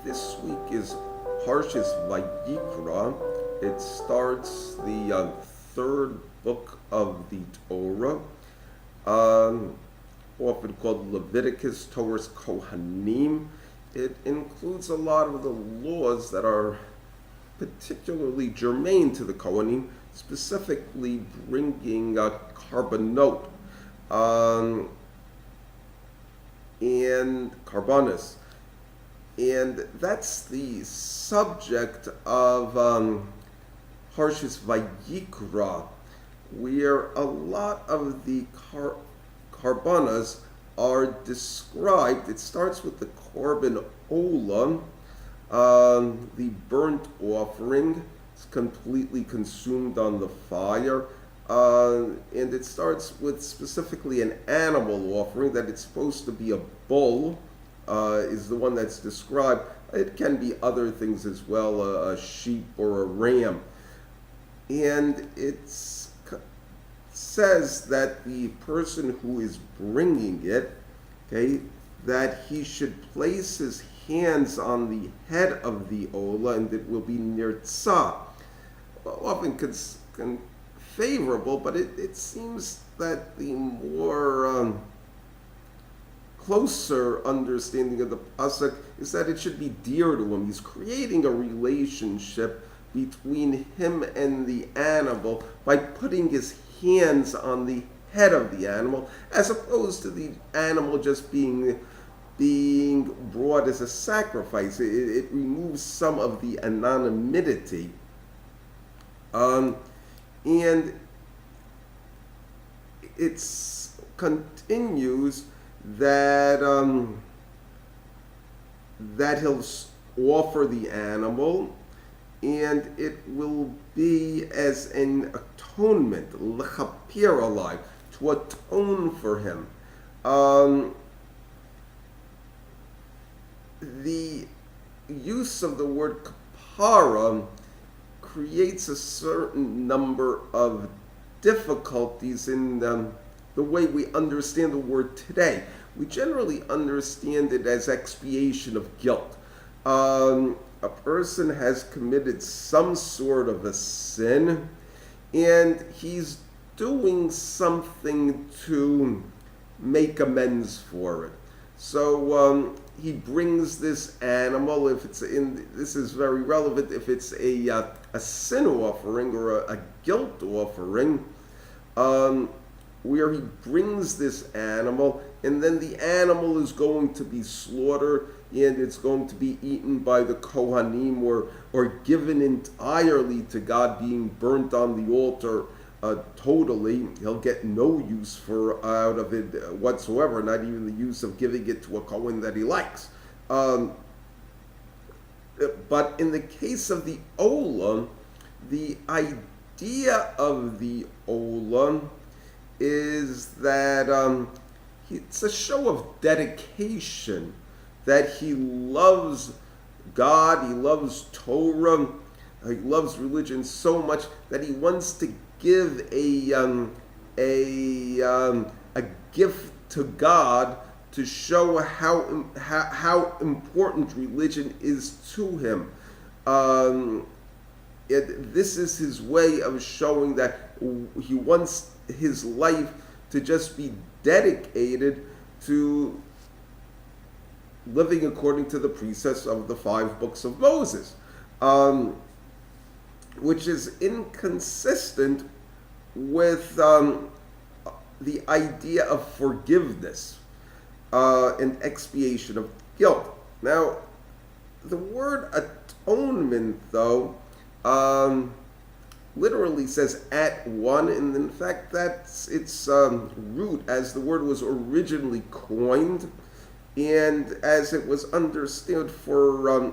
This week is Parshas VaYikra. It starts the third book of the Torah, often called Leviticus, Torah's Kohanim. It includes a lot of the laws that are particularly germane to the Kohanim, specifically bringing carbonot and karbanis. And that's the subject of Parshas VaYikra, where a lot of the karbanas are described. It starts with the korban olam, the burnt offering. It's completely consumed on the fire. And it starts with specifically an animal offering, that it's supposed to be a bull, is the one that's described. It can be other things as well, a sheep or a ram. And it says that the person who is bringing it, okay, that he should place his hands on the head of the ola, and it will be nirtzah. Often favorable, but it seems that the more closer understanding of the pasuk is that it should be dear to him. He's creating a relationship between him and the animal by putting his hands on the head of the animal, as opposed to the animal just being brought as a sacrifice. It removes some of the anonymity. And it continues that he'll offer the animal, and it will be as an atonement, l'chapir alai, to atone for him. The use of the word kapara creates a certain number of difficulties in the way we understand the word today. We generally understand it as expiation of guilt. A person has committed some sort of a sin, and he's doing something to make amends for it. So he brings this animal. If it's this is very relevant. If it's a sin offering or a guilt offering, where he brings this animal, and then the animal is going to be slaughtered, and it's going to be eaten by the Kohanim, or given entirely to God, being burnt on the altar totally. He'll get no use out of it whatsoever, not even the use of giving it to a Kohen that he likes. But in the case of the Olam, the idea of the Olam is that it's a show of dedication, that he loves God, he loves Torah, he loves religion so much that he wants to give a gift to God to show how important religion is to him. This is his way of showing that he wants his life to just be dedicated to living according to the precepts of the 5 books of Moses, which is inconsistent with the idea of forgiveness and expiation of guilt. Now, the word atonement, though, literally says at one, and in fact that's its root as the word was originally coined, and as it was understood for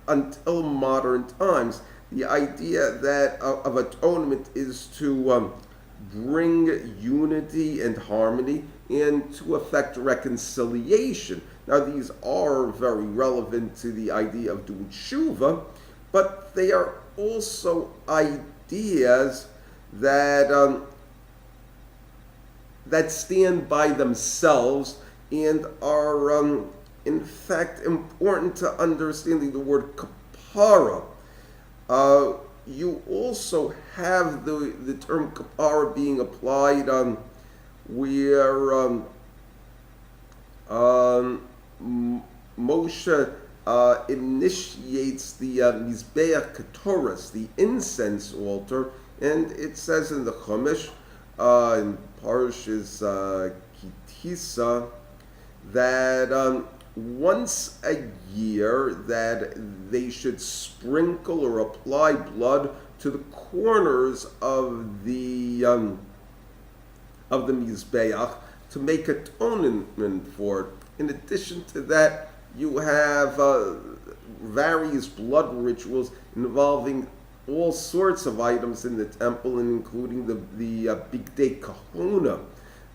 until modern times. The idea that of atonement is to bring unity and harmony and to effect reconciliation. Now, these are very relevant to the idea of doing tshuva, but they are also ideas that that stand by themselves and are in fact important to understanding the word kapara. You also have the term kapara being applied where Moshe initiates the Mizbeach Ketoras, the incense altar, and it says in the Chumash, in Parshas Kitisa, that once a year that they should sprinkle or apply blood to the corners of the Mizbeach to make atonement for it. In addition to that, you have various blood rituals involving all sorts of items in the temple, and including the Bigdei Kahuna.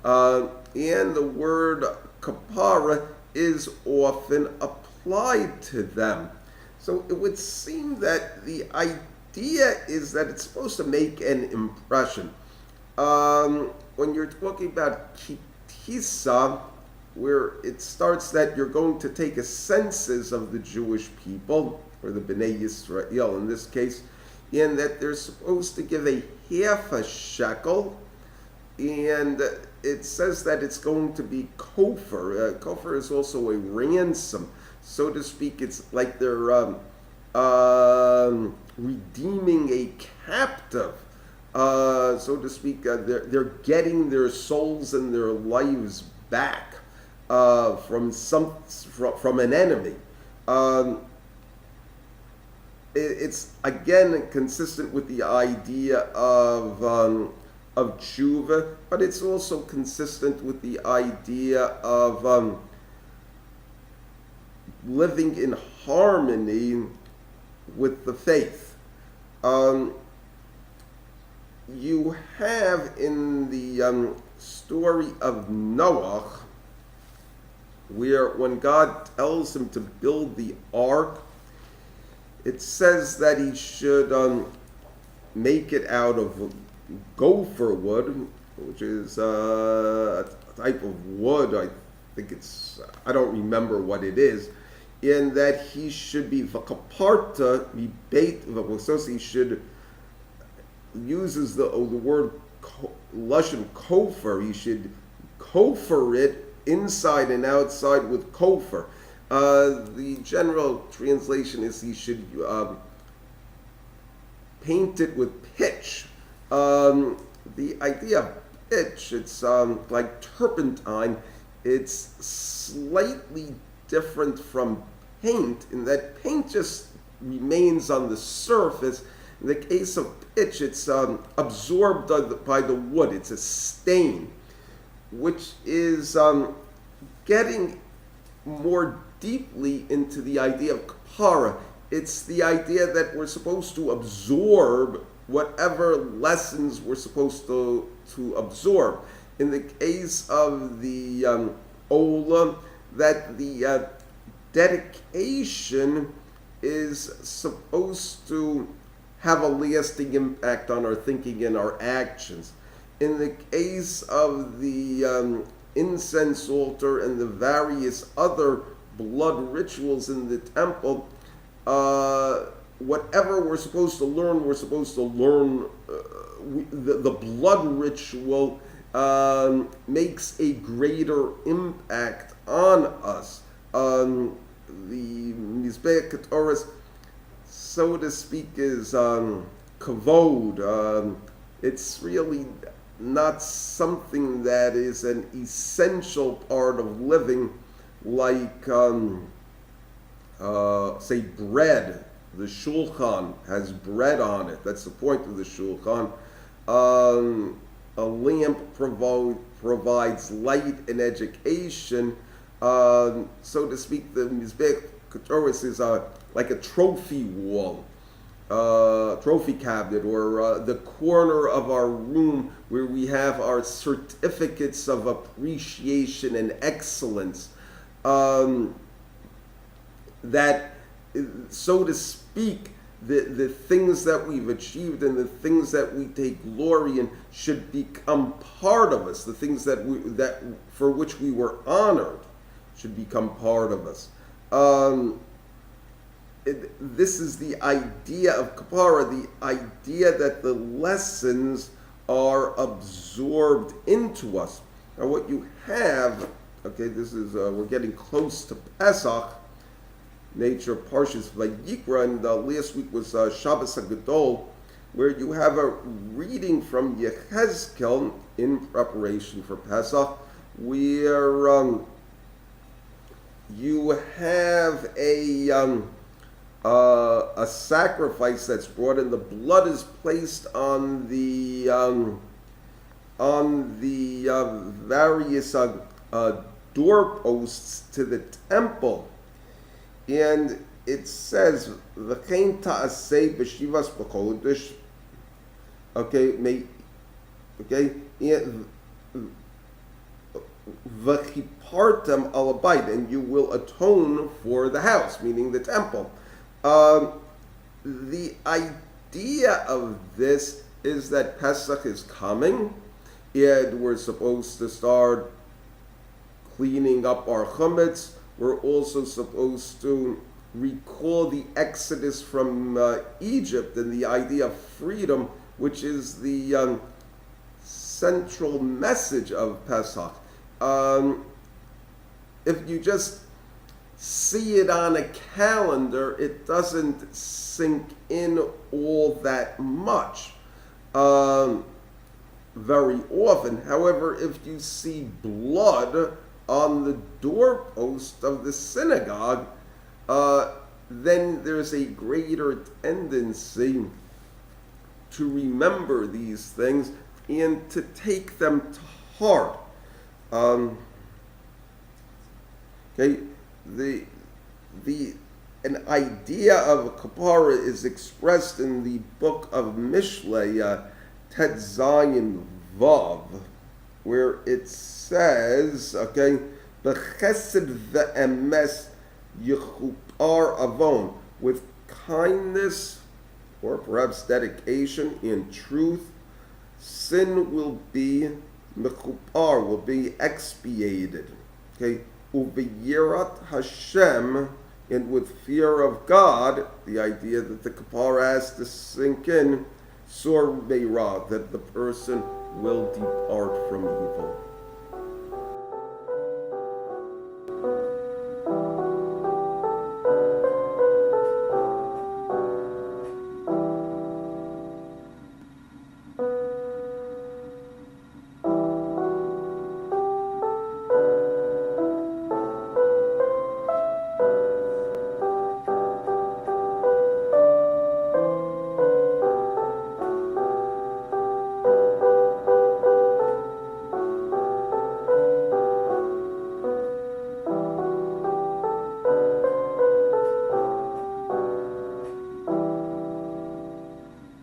And the word kapara is often applied to them. So it would seem that the idea is that it's supposed to make an impression. When you're talking about kitisa, where it starts that you're going to take a census of the Jewish people, or the Bnei Yisrael in this case, and that they're supposed to give a half a shekel, and it says that it's going to be kofar. Kofar is also a ransom, so to speak. It's like they're redeeming a captive, so to speak. They're getting their souls and their lives back from an enemy. It's again consistent with the idea of tshuva, but it's also consistent with the idea of living in harmony with the faith. You have in the story of Noah, where when God tells him to build the ark, it says that he should make it out of gopher wood, which is a type of wood. I think I don't remember what it is. In that he should be v'kaparta beit v'vosos. He should uses the word lashon kofar. He should kofar it inside and outside with kofar. The general translation is he should paint it with pitch. The idea of pitch, it's like turpentine. It's slightly different from paint in that paint just remains on the surface. In the case of pitch, it's absorbed by the wood. It's a stain, which is getting more deeply into the idea of kapara. It's the idea that we're supposed to absorb whatever lessons we're supposed to absorb. In the case of the Ola, that the dedication is supposed to have a lasting impact on our thinking and our actions. In the case of the incense altar and the various other blood rituals in the temple, whatever we're supposed to learn, the blood ritual makes a greater impact on us. The Mizbeach Ketoras, so to speak, is kavod. It's really not something that is an essential part of living, like say bread. The shulchan has bread on it. That's the point of the shulchan. A lamp provides light and education. So to speak, the Mizbeach Ketoras is like a trophy wall, trophy cabinet, or the corner of our room where we have our certificates of appreciation and excellence. That, so to speak, the things that we've achieved and the things that we take glory in should become part of us. The things that for which we were honored should become part of us. This is the idea of kapara, the idea that the lessons are absorbed into us. Now, what you have, okay, this is we're getting close to Pesach. Nature of Parshas VaYikra, and last week was Shabbos HaGadol, where you have a reading from Yechezkel in preparation for Pesach, where you have a sacrifice that's brought, and the blood is placed on the various doorposts to the temple. And it says, "V'chein ta'aseh b'shivas b'kodesh." V'chipartem al habayit, and you will atone for the house, meaning the temple. The idea of this is that Pesach is coming, and we're supposed to start cleaning up our chumetz. We're also supposed to recall the exodus from Egypt and the idea of freedom, which is the central message of Pesach. If you just see it on a calendar, it doesn't sink in all that much very often. However, if you see blood on the doorpost of the synagogue, then there's a greater tendency to remember these things and to take them to heart. An idea of a kapara is expressed in the book of Mishlei, Tet Zayin Vav, where it says, "B'chesed ve'emes yichupar avon," with kindness, or perhaps dedication and truth, sin will be mechupar, will be expiated. Uveyirat Hashem, and with fear of God, the idea that the kapara has to sink in, sor meira, that the person will depart from evil.